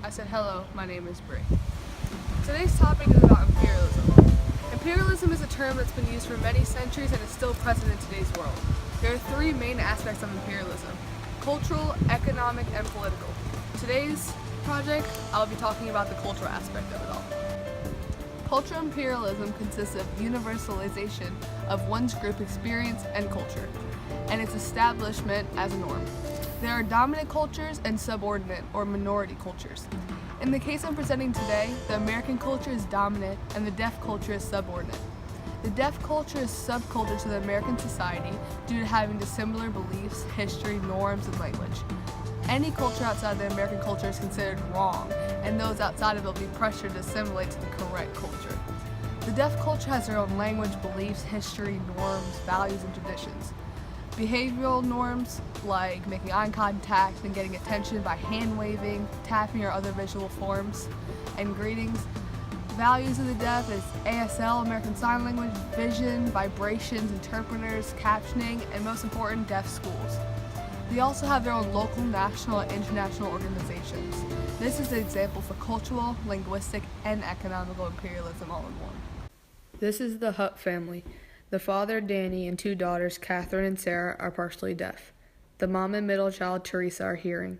I said, hello, my name is Brie. Today's topic is about imperialism. Imperialism is a term that's been used for many centuries and is still present in today's world. There are three main aspects of imperialism: cultural, economic, and political. Today's project, I'll be talking about the cultural aspect of it all. Cultural imperialism consists of universalization of one's group experience and culture, and its establishment as a norm. There are dominant cultures and subordinate or minority cultures. In the case I'm presenting today, the American culture is dominant and the deaf culture is subordinate. The deaf culture is subculture to the American society due to having dissimilar beliefs, history, norms, and language. Any culture outside the American culture is considered wrong, and those outside of it will be pressured to assimilate to the correct culture. The deaf culture has their own language, beliefs, history, norms, values, and traditions. Behavioral norms like making eye contact and getting attention by hand waving, tapping, or other visual forms, and greetings. Values of the deaf is ASL, American Sign Language, vision, vibrations, interpreters, captioning, and most important, deaf schools. They also have their own local, national, and international organizations. This is an example for cultural, linguistic, and economical imperialism all in one. This is the Hutt family. The father, Danny, and two daughters, Catherine and Sarah, are partially deaf. The mom and middle child, Teresa, are hearing.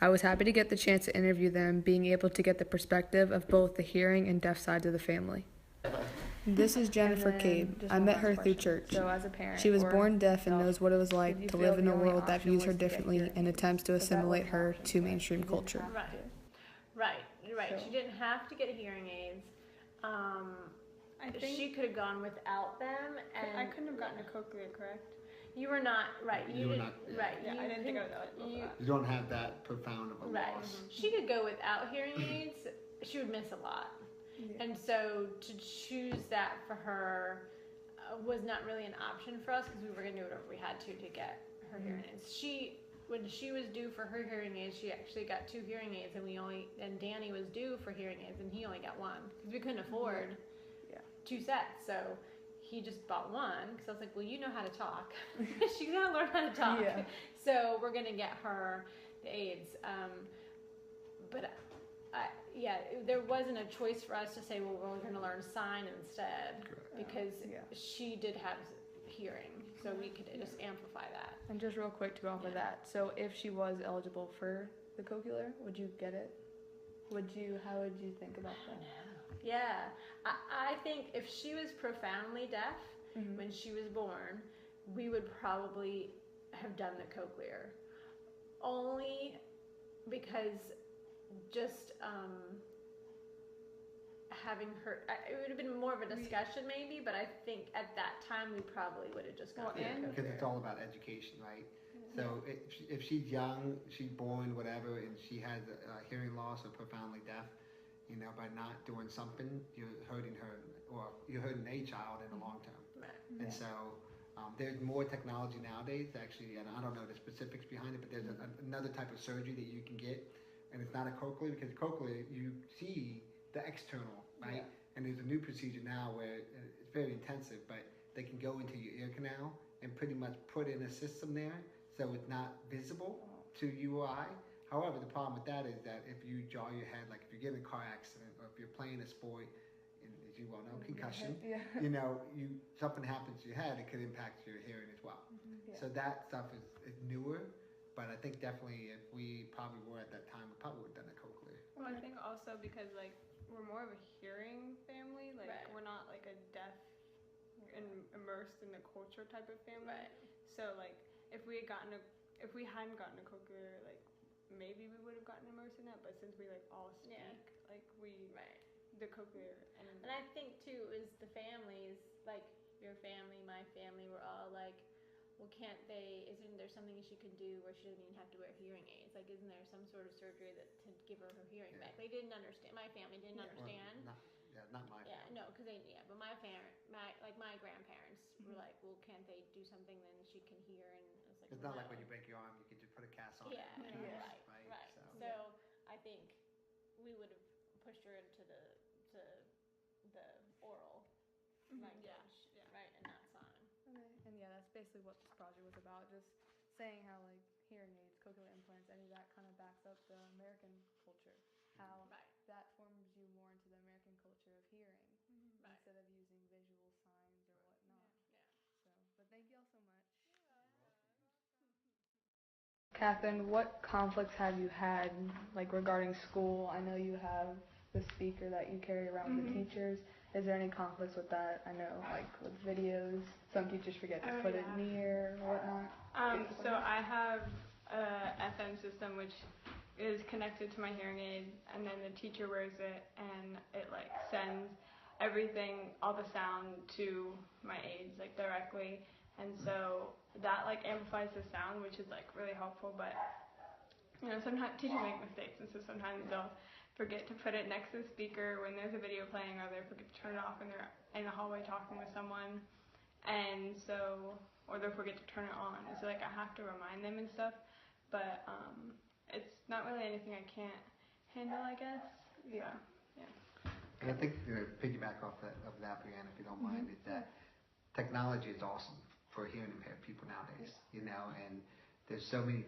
I was happy to get the chance to interview them, being able to get the perspective of both the hearing and deaf sides of the family. This is Jennifer Cade. I met her through church. So as a parent, She was born deaf and knows what it was like to live in a world that views her differently and attempts to assimilate her to mainstream culture. Right. She didn't have to get hearing aids. I think She could have gone without them, and I couldn't have gotten a cochlear, correct? you were not right. You were didn't- not- yeah. right. Yeah, you I didn't think I was couldn't- eligible for that. You don't have that profound of a Right. loss. She could go without hearing aids. She would miss a lot. Yeah. And so to choose that for her was not really an option for us because we were going to do whatever we had to get her hearing aids. When she was due for her hearing aids, she actually got 2 hearing aids, and Danny was due for hearing aids, and he only got 1 because we couldn't afford 2 sets. So he just bought 1 because I was like, well, you know how to talk. She's got to learn how to talk. Yeah. So we're going to get her the aids. But there wasn't a choice for us to say, well, we're going to learn sign instead, because she did have hearing, so we could just amplify that. And just real quick to go off of that, so if she was eligible for the cochlear, would you get it? How would you think about that? Yeah, I think if she was profoundly deaf when she was born, we would probably have done the cochlear. Only because just having her, it would have been more of a discussion maybe, but I think at that time we probably would have just gone Yeah, the because cochlear. it's all about education, right? So if she's young, she's born, whatever, and she has a hearing loss or profoundly deaf, by not doing something, you're hurting her, or you're hurting a child in the long term. Right. And so there's more technology nowadays, actually, and I don't know the specifics behind it, but there's another type of surgery that you can get, and it's not a cochlear, because cochlear, you see the external, right? Yeah. And there's a new procedure now where it's very intensive, but they can go into your ear canal and pretty much put in a system there so it's not visible to you or I. However, the problem with that is that if you jar your head, like if you get in a car accident or if you're playing a sport, and as you well know, concussion, something happens to your head, it could impact your hearing as well. So that stuff is newer, but I think definitely if we probably were at that time, we probably would have done a cochlear. Well, I think also because we're more of a hearing family, we're not like a deaf and immersed in the culture type of family. Right. So if we hadn't gotten a cochlear, maybe we would have gotten immersed in that. But since we all speak, the cochlear. And I think too is the families, like your family, my family, we're all like, well, isn't there something she can do where she doesn't even have to wear hearing aids? Like, isn't there some sort of surgery to give her hearing back? They didn't understand. My family didn't understand. Well, not my family. No, because but my grandparents were like, well, can't they do something then she can hear? And it's like, It's not like when you break your arm, you can just put a cast on it. Right. So I think we would have pushed her into the oral language, right, and not sign. And that's basically what this project was about, just saying how hearing aids, cochlear implants, any of that kind of backs up the American culture. how Right. that forms you more into the American culture of hearing Right. instead of using visual signs or whatnot. Yeah. So, but thank you all so much. Catherine, what conflicts have you had, like regarding school? I know you have the speaker that you carry around with the teachers. Is there any conflicts with that? I know, like with videos, some teachers forget to put it near or whatnot. So I have a FM system which is connected to my hearing aid, and then the teacher wears it, and it like sends everything, all the sound to my aids like directly, and so that like amplifies the sound, which is like really helpful. But you know, sometimes teachers make mistakes, and so sometimes they'll forget to put it next to the speaker when there's a video playing, or they forget to turn it off when they're in the hallway talking with someone, and so, or they'll forget to turn it on. And so like I have to remind them and stuff, but it's not really anything I can't handle, I guess. Yeah. So, yeah. And I think, piggyback off of that, Brianna, if you don't mind, is that technology is awesome for hearing impaired people nowadays, you know, and there's so many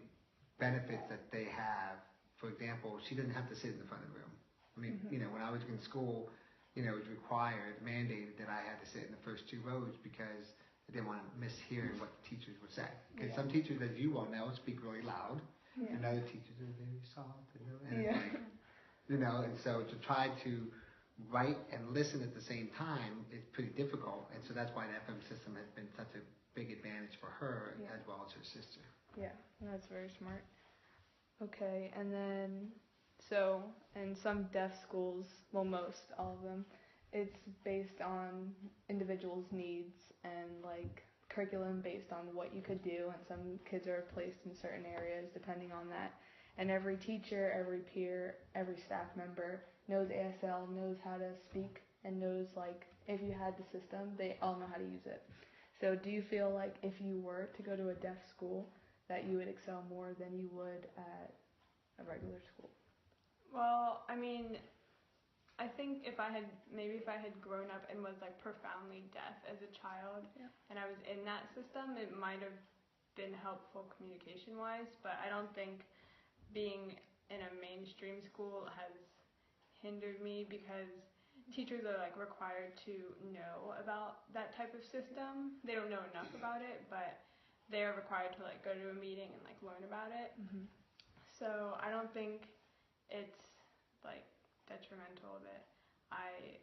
benefits that they have. For example, she doesn't have to sit in the front of the room. I mean, you know, when I was in school, you know, it was required, mandated that I had to sit in the first 2 rows because I didn't want to miss hearing what the teachers would say. Because some teachers, as you all know, speak really loud, and other teachers are very soft, and it's like, you know, and so to try to write and listen at the same time is pretty difficult, and so that's why the FM system has been such a big advantage for her as well as her sister. Yeah, that's very smart. Okay, and then, so in some deaf schools, well, most, all of them, it's based on individuals' needs and like curriculum based on what you could do, and some kids are placed in certain areas depending on that. And every teacher, every peer, every staff member knows ASL, knows how to speak, and knows like if you had the system, they all know how to use it. So do you feel like if you were to go to a deaf school that you would excel more than you would at a regular school? Well, I mean, I think if I had grown up and was like profoundly deaf as a child, and I was in that system, it might have been helpful communication wise, but I don't think being in a mainstream school has hindered me, because teachers are like required to know about that type of system. They don't know enough about it, but they are required to like go to a meeting and like learn about it. So I don't think it's like detrimental that I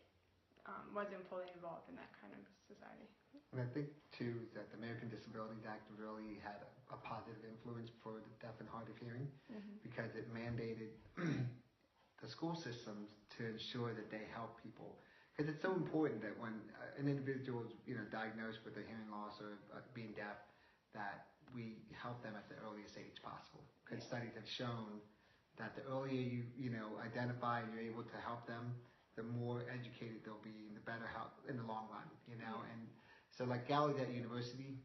wasn't fully involved in that kind of society. And I think too that the American Disabilities Act really had a positive influence for the deaf and hard of hearing, because it mandated the school systems to ensure that they help people. Because it's so important that when an individual is, you know, diagnosed with a hearing loss or being deaf, that we help them at the earliest age possible. Because studies have shown that the earlier you know, identify and you're able to help them, the more educated they'll be and the better help in the long run, you know. And so like Gallaudet University,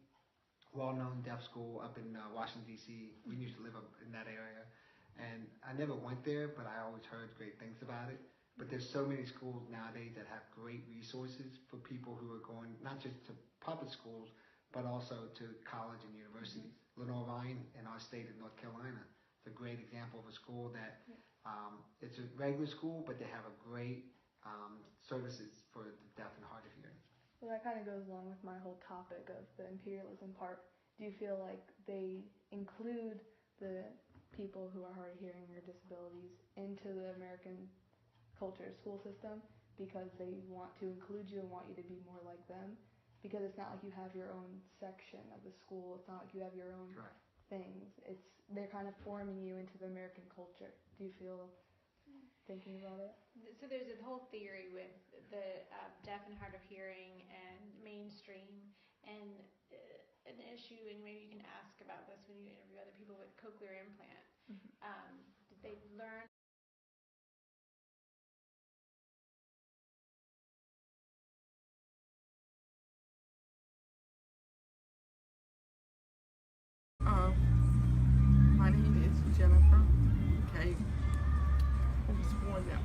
well-known deaf school up in Washington, D.C., we used to live up in that area. And I never went there, but I always heard great things about it. But there's so many schools nowadays that have great resources for people who are going not just to public schools, but also to college and universities. Lenore Ryan in our state of North Carolina, it's a great example of a school that it's a regular school, but they have a great services for the deaf and hard of hearing. Well, that kind of goes along with my whole topic of the imperialism part. Do you feel like they include the people who are hard of hearing or disabilities into the American culture school system because they want to include you and want you to be more like them? Because it's not like you have your own section of the school. It's not like you have your own things. They're kind of forming you into the American culture. Do you feel thinking about it? So there's a whole theory with the deaf and hard of hearing and mainstream, and an issue, and maybe you can ask about this when you interview other people with cochlear implant. Did they learn? My name is Jennifer. Okay. I was born that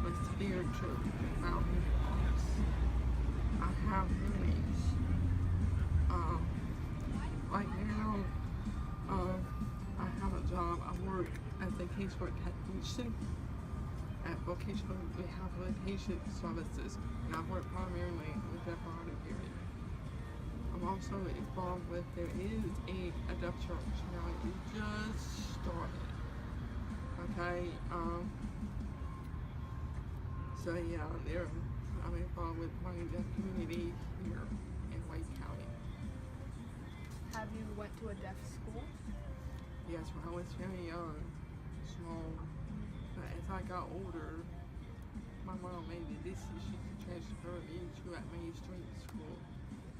with spiritual mountain parts. I have needs. Right now, I have a job. I work as a casework technician at vocational rehabilitation services, and I work primarily with deaf and hard of hearing. I'm also involved with, there is a deaf church. Now it just started. Okay, so yeah, I'm involved with my deaf community here in Wake County. Have you went to a deaf school? Yes, when I was very young, small, but as I got older, my mom made the decision to transfer me to a mainstream school.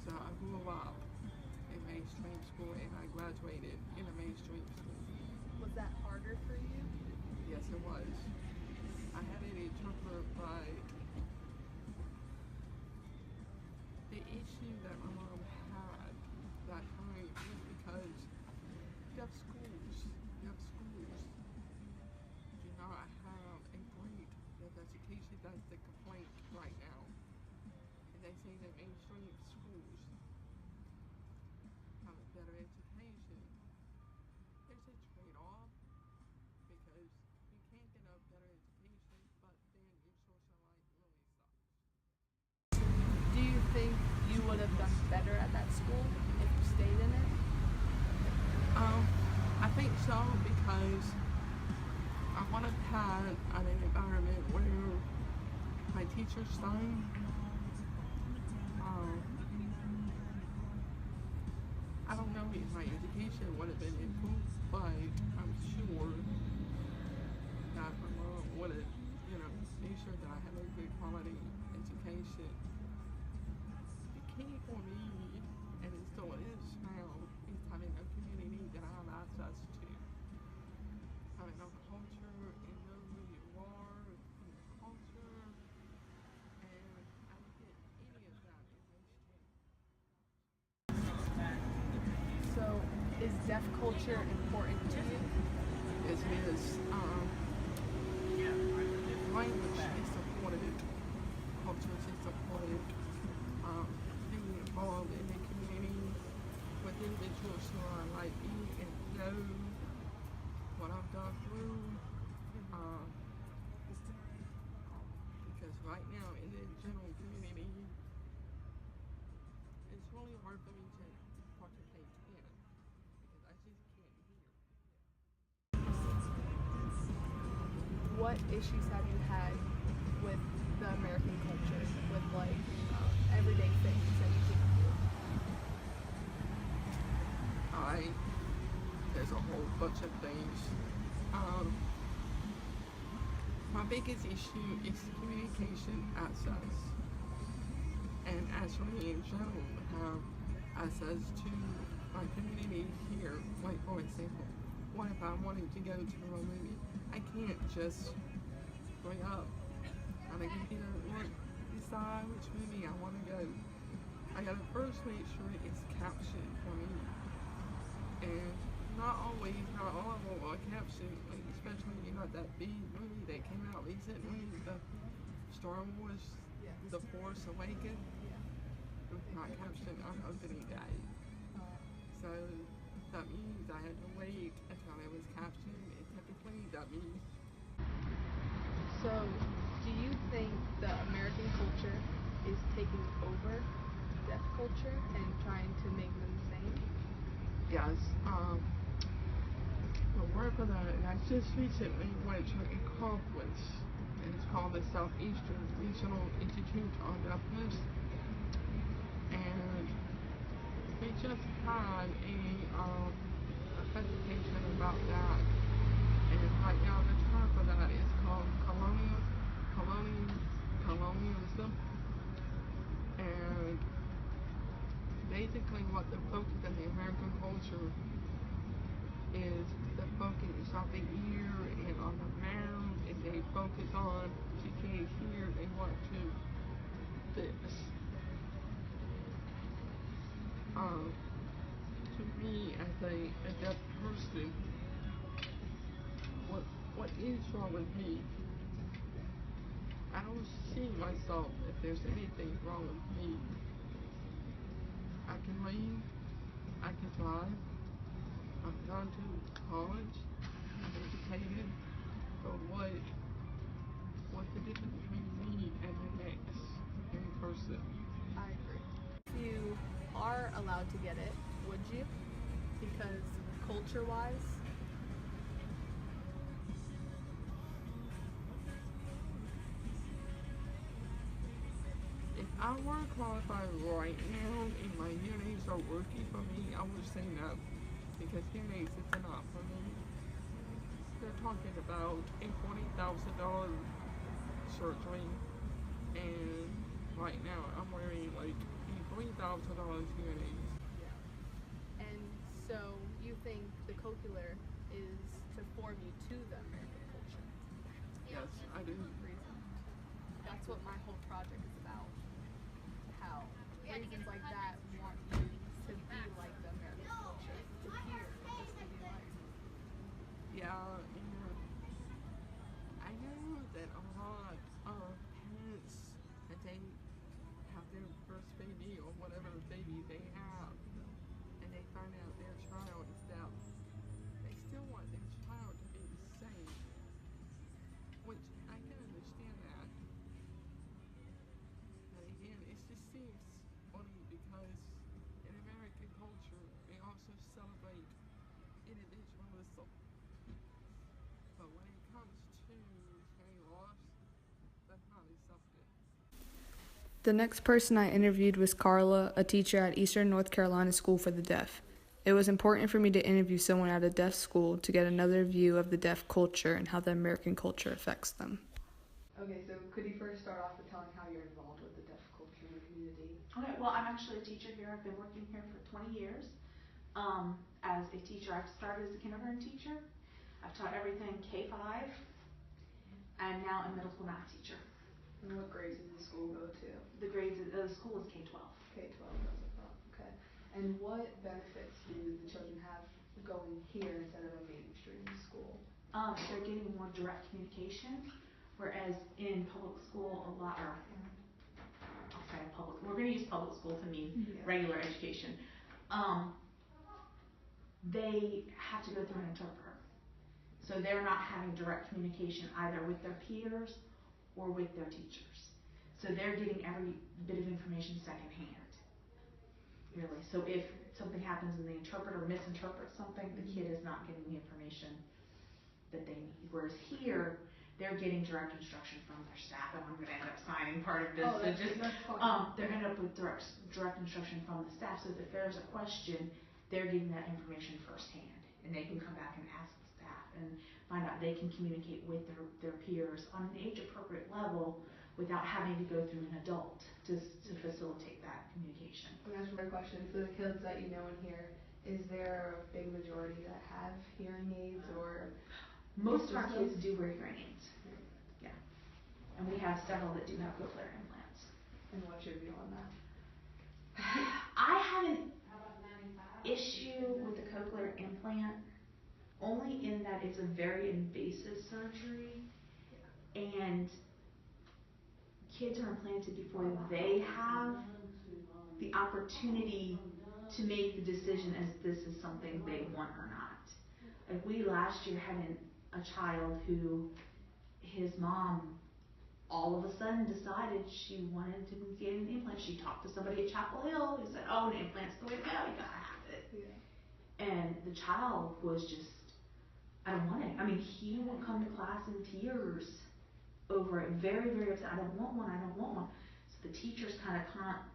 So I grew up in mainstream school and I graduated in a mainstream school. Was that harder for you? Yes, it was. I had an interpreter, but the issue that my mom had that time was because deaf schools do not have a great deaf education. That's the complaint right now. And they say that mainstream schools have a better education. There's a trade-off because you can get a better education, but then your social life really sucks. Do you think you would have done better at that school if you stayed in it? I think so because I would have had an environment where my teacher's son, I don't know if my education would have been improved, but I'm sure that my mom would have, made sure that I had a good quality education. The key for me, and it still is now, is having a community that I have access to. Having a culture and know who you are in your culture, and I didn't get any of that in mainstream. So, is deaf culture important to you? Yes, it is. Language is supported, culture is supported, being involved in the community with individuals who are like me and know what I've gone through. Because right now in the general community, it's really hard for me to participate in because I just can't hear. What issues have you had with the American culture, with like everyday things that you can do? There's a whole bunch of things. My biggest issue is communication access, and actually in general have access to my community here. Like for example, what if I wanted to go to a movie? I can't just bring up on a computer or decide which movie I want to go. I gotta first make sure it's captioned for me. And not all of them are captioned, like especially that big movie that came out recently, the Star Wars, The Force Awakens. It was not captioned on opening day. So that means I had to wait until it was captioned, and typically that means. So, do you think the American culture is taking over deaf culture and trying to make them the same? Yes. The work of I just recently went to a conference, and it's called the Southeastern Regional Institute on Deafness, and we just had a presentation about that, and right now the term for that is called colonialism, and basically what the focus of the American culture is the focus on the ear and on the mouth, and they focus on if you can't hear, they want to this. To me as a deaf person, what is wrong with me? I don't see myself if there's anything wrong with me. I can read, I can drive, I've gone to college, I'm educated, But what's the difference between me and the next young person? I agree. If you are allowed to get it, would you? Because culture-wise, If I were qualified right now and my hearing aids are working for me, I would say no. Because hearing aids is not for me. They're talking about a $40,000 surgery, and right now I'm wearing like a $3,000 hearing aids. yeah. And so you think the cochlear is to form you to the American culture. Yes, I do. Reason. That's what my whole project is about. How reasons like that want you to be like the American culture, to hear what this would be like. Yeah, and I know that a lot of parents, that they have their first baby or whatever baby they have, and they find out their child is deaf, they still want their child to be the same, which I can understand that. But again, it just seems funny because in American culture, they also celebrate individualism. But when it comes to hearing loss, that's not accepted. The next person I interviewed was Carla, a teacher at Eastern North Carolina School for the Deaf. It was important for me to interview someone at a deaf school to get another view of the deaf culture and how the American culture affects them. Okay, so could you first start off with telling how you're involved with the deaf culture in the community? Okay, well, I'm actually a teacher here. I've been working here for 20 years. As a teacher, I've started as a kindergarten teacher. I've taught everything K-5. I'm now a middle school math teacher. And what grades does the school go to? The grades of the school is K-12. K-12, that's a thought. Okay. And what benefits do the children have going here instead of a mainstream school? They're getting more direct communication, whereas in public school, I'll say public, we're going to use public school to mean regular education. They have to go through an interpreter. So they're not having direct communication either with their peers or with their teachers. So they're getting every bit of information secondhand, really. So if something happens and the interpreter misinterprets something, the kid is not getting the information that they need. Whereas here, they're getting direct instruction from their staff, and I'm going to end up signing part of this. They're going to end up with direct instruction from the staff. So if there's a question, they're getting that information firsthand, and they can come back and ask the staff and find out they can communicate with their peers on an age-appropriate level without having to go through an adult to facilitate that communication. Let me ask one question. For the kids that you know in here, is there a big majority that have hearing aids or? Most of our kids do wear hearing aids. Yeah. And we have several that do have cochlear implants. And what's your view on that? I have an issue with the cochlear implant only in that it's a very invasive surgery, and kids are implanted before they have the opportunity to make the decision as this is something they want or not. Like we last year had a child who his mom all of a sudden decided she wanted to get an implant. She talked to somebody at Chapel Hill who said, "Oh, an implant's the way to go, you gotta have it." Yeah. And the child was just, I don't want it. I mean, he would come to class in tears over it, very, very upset. I don't want one, I don't want one. So the teachers kind of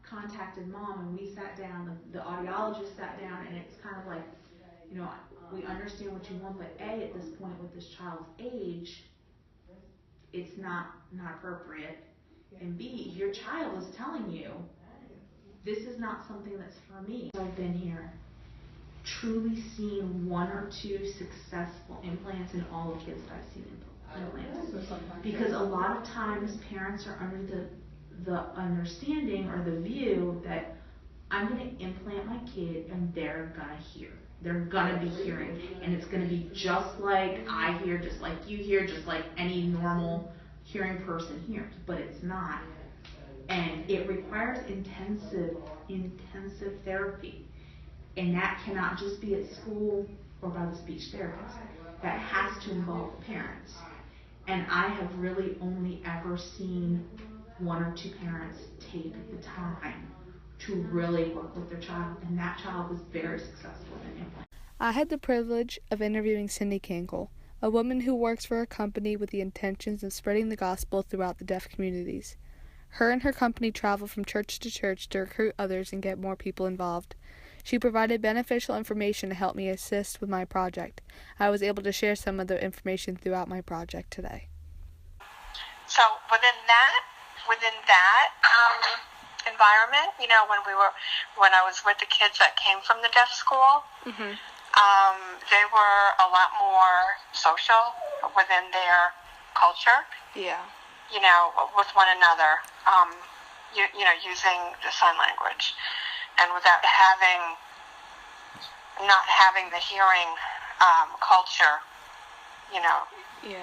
contacted mom, and we sat down, the audiologist sat down, and it's kind of like, you know, we understand what you want, but A, at this point with this child's age, it's not appropriate. And B, your child is telling you, this is not something that's for me. I've been here, truly seen one or two successful implants in all the kids that I've seen implants. Because a lot of times parents are under the understanding or the view that I'm going to implant my kid and they're going to hear. They're going to be hearing, and it's going to be just like I hear, just like you hear, just like any normal hearing person hears, but it's not. And it requires intensive therapy, and that cannot just be at school or by the speech therapist. That has to involve the parents. And I have really only ever seen one or two parents take the time to really work with their child, and that child was very successful in implant. I had the privilege of interviewing Cindy Cankle, a woman who works for a company with the intentions of spreading the gospel throughout the deaf communities. Her and her company travel from church to church to recruit others and get more people involved. She provided beneficial information to help me assist with my project. I was able to share some of the information throughout my project today. So within that environment, you know, when I was with the kids that came from the deaf school, they were a lot more social within their culture. Yeah. You know, with one another. You know, using the sign language, and without not having the hearing culture, you know,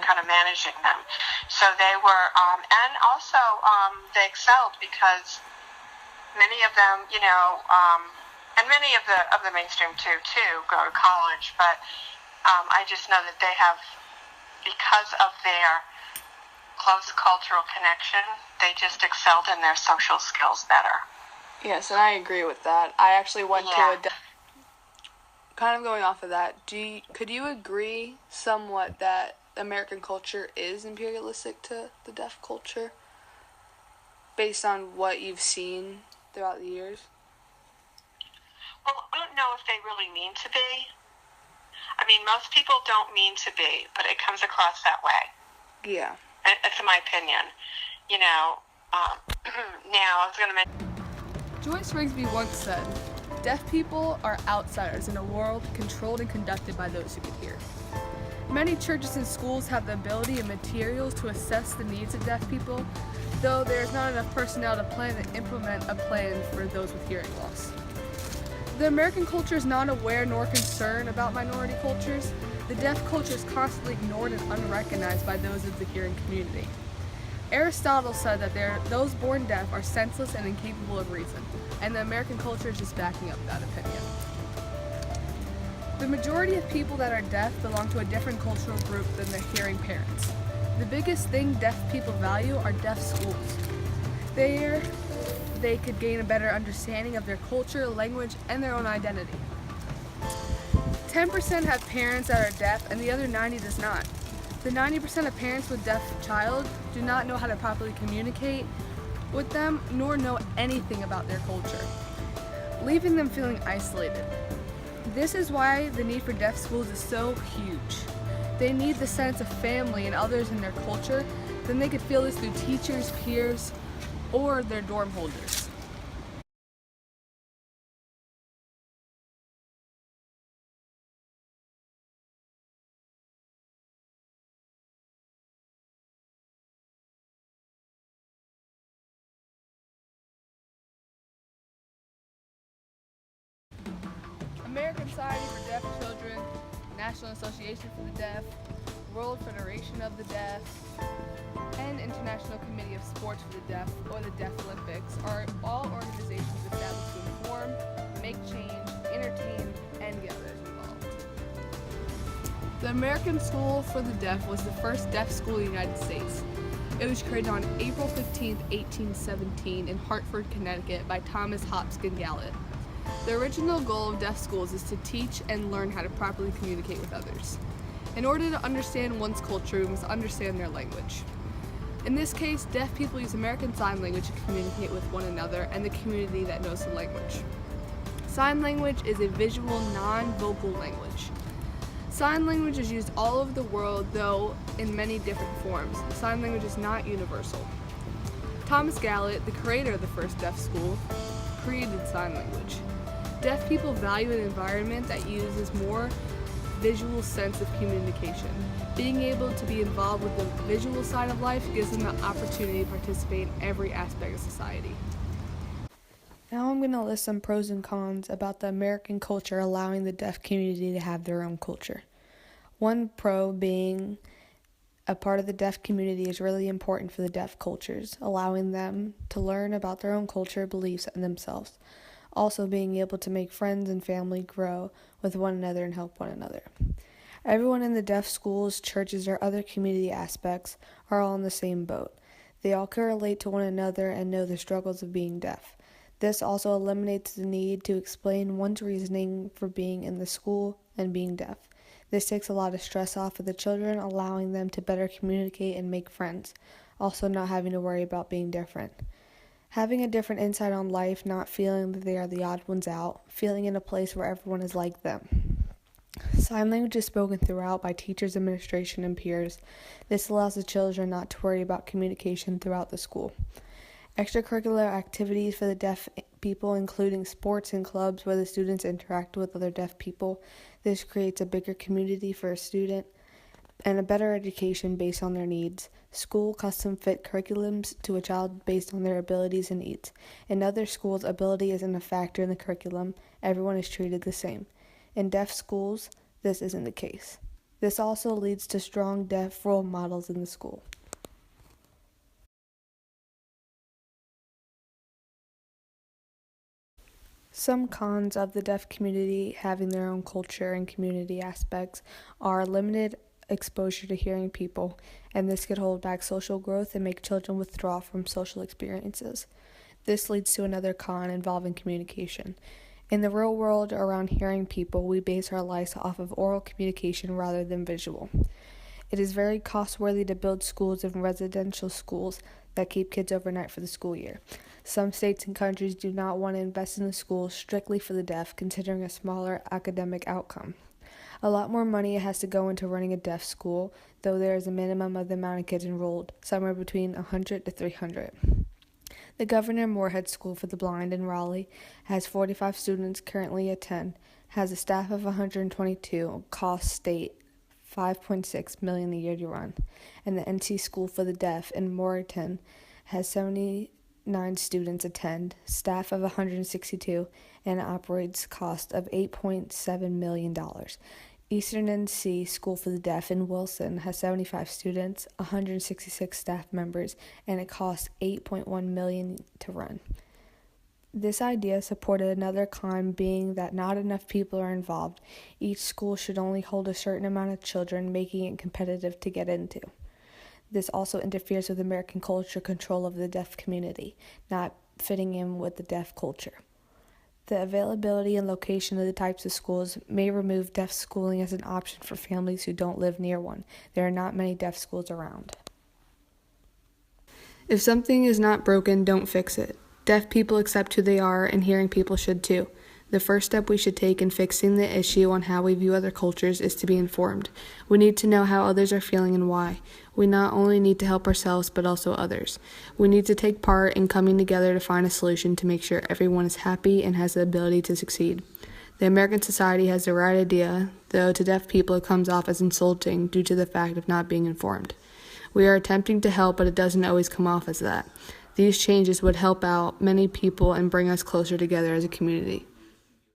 kind of managing them. So they were, and also they excelled because many of them, you know, and many of the mainstream too go to college, but I just know that they have, because of their close cultural connection, they just excelled in their social skills better. Yes, and I agree with that. I actually went to kind of going off of that, could you agree somewhat that American culture is imperialistic to the deaf culture based on what you've seen throughout the years? Well, I don't know if they really mean to be. I mean, most people don't mean to be, but it comes across that way. Yeah. That's my opinion. You know, now I was going to mention... Joyce Rigsby once said, "Deaf people are outsiders in a world controlled and conducted by those who can hear." Many churches and schools have the ability and materials to assess the needs of deaf people, though there is not enough personnel to plan and implement a plan for those with hearing loss. The American culture is not aware nor concerned about minority cultures. The deaf culture is constantly ignored and unrecognized by those of the hearing community. Aristotle said that those born deaf are senseless and incapable of reason, and the American culture is just backing up that opinion. The majority of people that are deaf belong to a different cultural group than their hearing parents. The biggest thing deaf people value are deaf schools. There, they could gain a better understanding of their culture, language, and their own identity. 10% have parents that are deaf, and the other 90% does not. The 90% of parents with deaf child do not know how to properly communicate with them, nor know anything about their culture, leaving them feeling isolated. This is why the need for deaf schools is so huge. They need the sense of family and others in their culture, then they could feel this through teachers, peers, or their dorm holders. American Society for Deaf Children, National Association for the Deaf, World Federation of the Deaf, and International Committee of Sports for the Deaf, or the Deaf Olympics, are all organizations established to inform, make change, entertain, and get others involved. The American School for the Deaf was the first deaf school in the United States. It was created on April 15, 1817 in Hartford, Connecticut by Thomas Hopkins Gallup. The original goal of deaf schools is to teach and learn how to properly communicate with others. In order to understand one's culture, we must understand their language. In this case, deaf people use American Sign Language to communicate with one another and the community that knows the language. Sign language is a visual, non-vocal language. Sign language is used all over the world, though in many different forms. Sign language is not universal. Thomas Gallup, the creator of the first deaf school, created sign language. Deaf people value an environment that uses more visual sense of communication. Being able to be involved with the visual side of life gives them the opportunity to participate in every aspect of society. Now I'm going to list some pros and cons about the American culture allowing the deaf community to have their own culture. One pro being a part of the deaf community is really important for the deaf cultures, allowing them to learn about their own culture, beliefs, and themselves. Also being able to make friends and family grow with one another and help one another. Everyone in the deaf schools, churches, or other community aspects are all in the same boat. They all can relate to one another and know the struggles of being deaf. This also eliminates the need to explain one's reasoning for being in the school and being deaf. This takes a lot of stress off of the children, allowing them to better communicate and make friends, also not having to worry about being different. Having a different insight on life, not feeling that they are the odd ones out, feeling in a place where everyone is like them. Sign language is spoken throughout by teachers, administration, and peers. This allows the children not to worry about communication throughout the school. Extracurricular activities for the deaf people, including sports and clubs where the students interact with other deaf people. This creates a bigger community for a student and a better education based on their needs. School custom-fit curriculums to a child based on their abilities and needs. In other schools, ability isn't a factor in the curriculum. Everyone is treated the same. In deaf schools, this isn't the case. This also leads to strong deaf role models in the school. Some cons of the deaf community having their own culture and community aspects are limited exposure to hearing people, and this could hold back social growth and make children withdraw from social experiences. This leads to another con involving communication. In the real world around hearing people, we base our lives off of oral communication rather than visual. It is very costworthy to build schools and residential schools that keep kids overnight for the school year. Some states and countries do not want to invest in the schools strictly for the deaf, considering a smaller academic outcome. A lot more money has to go into running a deaf school, though there is a minimum of the amount of kids enrolled, somewhere between 100 to 300. The Governor Moorhead School for the Blind in Raleigh has 45 students currently attend, has a staff of 122, costs state $5.6 million a year to run, and the NC School for the Deaf in Moreton has 79 students attend, staff of 162, and operates cost of $8.7 million. Eastern NC School for the Deaf in Wilson has 75 students, 166 staff members, and it costs $8.1 million to run. This idea supported another con, being that not enough people are involved. Each school should only hold a certain amount of children, making it competitive to get into. This also interferes with American culture control of the deaf community, not fitting in with the deaf culture. The availability and location of the types of schools may remove deaf schooling as an option for families who don't live near one. There are not many deaf schools around. If something is not broken, don't fix it. Deaf people accept who they are, and hearing people should too. The first step we should take in fixing the issue on how we view other cultures is to be informed. We need to know how others are feeling and why. We not only need to help ourselves, but also others. We need to take part in coming together to find a solution to make sure everyone is happy and has the ability to succeed. The American society has the right idea, though to deaf people it comes off as insulting due to the fact of not being informed. We are attempting to help, but it doesn't always come off as that. These changes would help out many people and bring us closer together as a community.